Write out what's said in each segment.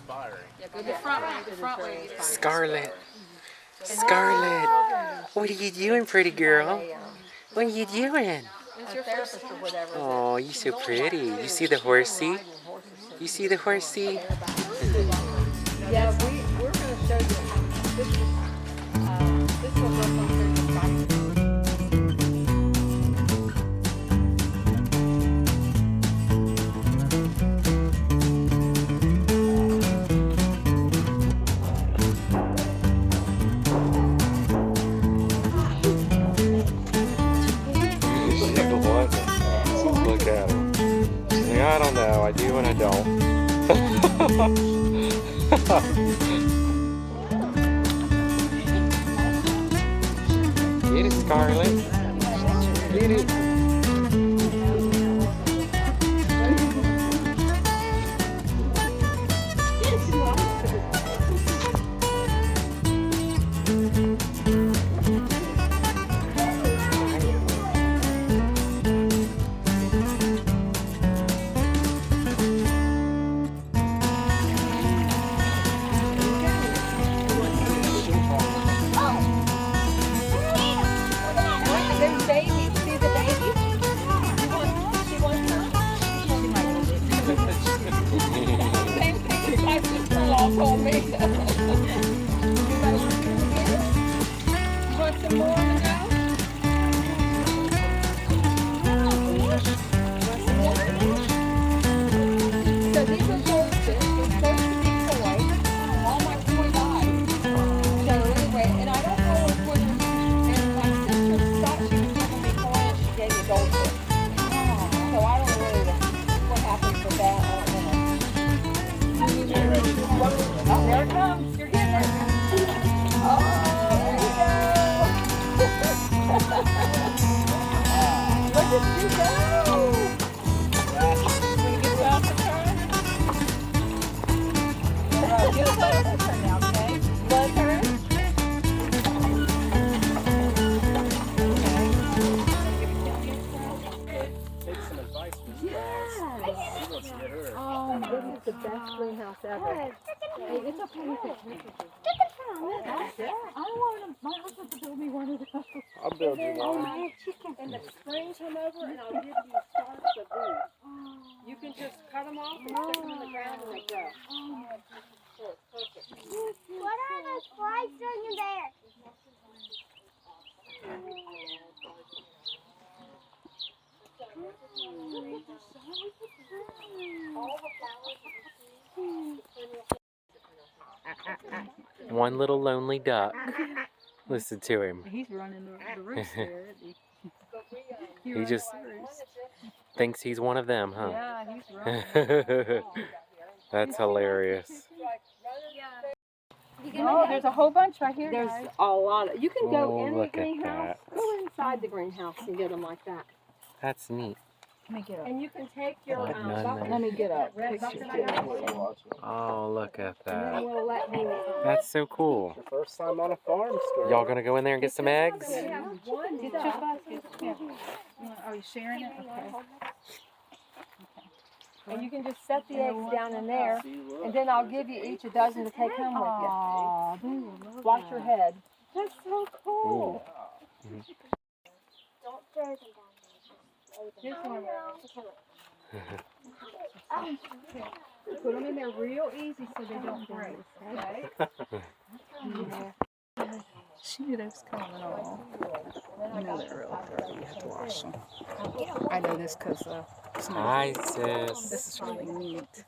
Yeah, go the front way. Scarlet. Scarlet. What are you doing, pretty girl? What are you doing? Oh, you're so pretty. You see the horsey? You see the horsey? Yes, we're going to show you this will work on the spices. Look at her. She's like, I don't know. I do and I don't. Get it, Scarlet. Get it. Want some more to go? So these are toasted. They're supposed to be toy. All my toy died. So anyway, and I don't know if when and my sister thought she was giving me toy and she gave me goldfish. So I don't know really what happens with that. I don't know. Oh, there it comes. You're getting it. Oh, there you go. Look at you go. When you get off the turn. Get us off the turn now, okay? Low turn. Take some advice from this class. She wants to get her. This is the best greenhouse ever. Hey, it's okay if it's I want my husband to build me one of those. I'll build you one. In the spring, come over and I'll give you stalks of these. You can just cut them off and stick them in the ground and they grow. Sure, perfect. What are those flies doing in there? One little lonely duck. Listen to him. He's running the roost there, isn't he? He just thinks he's one of them, huh? Yeah, he's running. That's hilarious. Oh, there's a whole bunch right here. There's a lot of. You can go Oh, in the look at greenhouse. that. Go inside the greenhouse and get them like that. That's neat. Let me get up. And you can take your. Let me get up. Oh, look at And that. then we'll let you. That's so cool. First time on a farm store. Y'all gonna go in there and get some eggs? One duck. Are you sharing it? Okay. And you can just set the eggs down in there, and then I'll give you each a dozen to take home with you. Watch your head. That's so cool. Don't throw them down Here's one. Put them in there real easy so they don't break. Okay? She knew they was coming on. You know they're real dirty. You have to wash them. I know this because Hi, sis. this is really neat.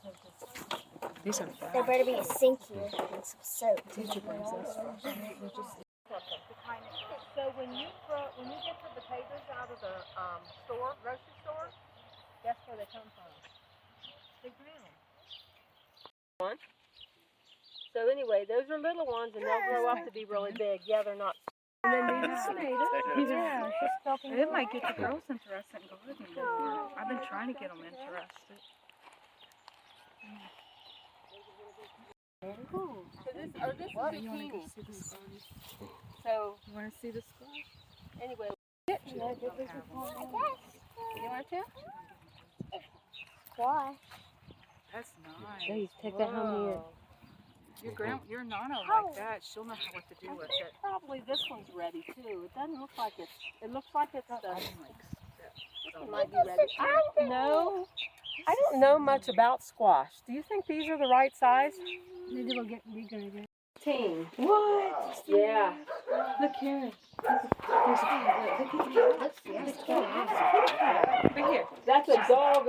These are There bad. better be a sink here and some soap. Teacher brings us fresh. So when you get the potatoes out of the grocery store, guess where they come from? The ground. So anyway, those are little ones, and they'll grow up to be really big. Yeah, they're not. And then these are tomatoes. Yeah. Yeah, It might get the girls interested in gardening. I've been trying to get them interested. Cool. So this is zucchini. So You want to see the squash? anyway, I guess. you want to? Why? That's nice. Please take that home here. Your Nana like that. She'll know what to do with it. Probably this one's ready too. It doesn't look like it's. It looks like it's. It might be ready. No, I don't know much about squash. Do you think these are the right size? Maybe it'll get bigger again. What? Yeah. Look here. Over here. That's a dog.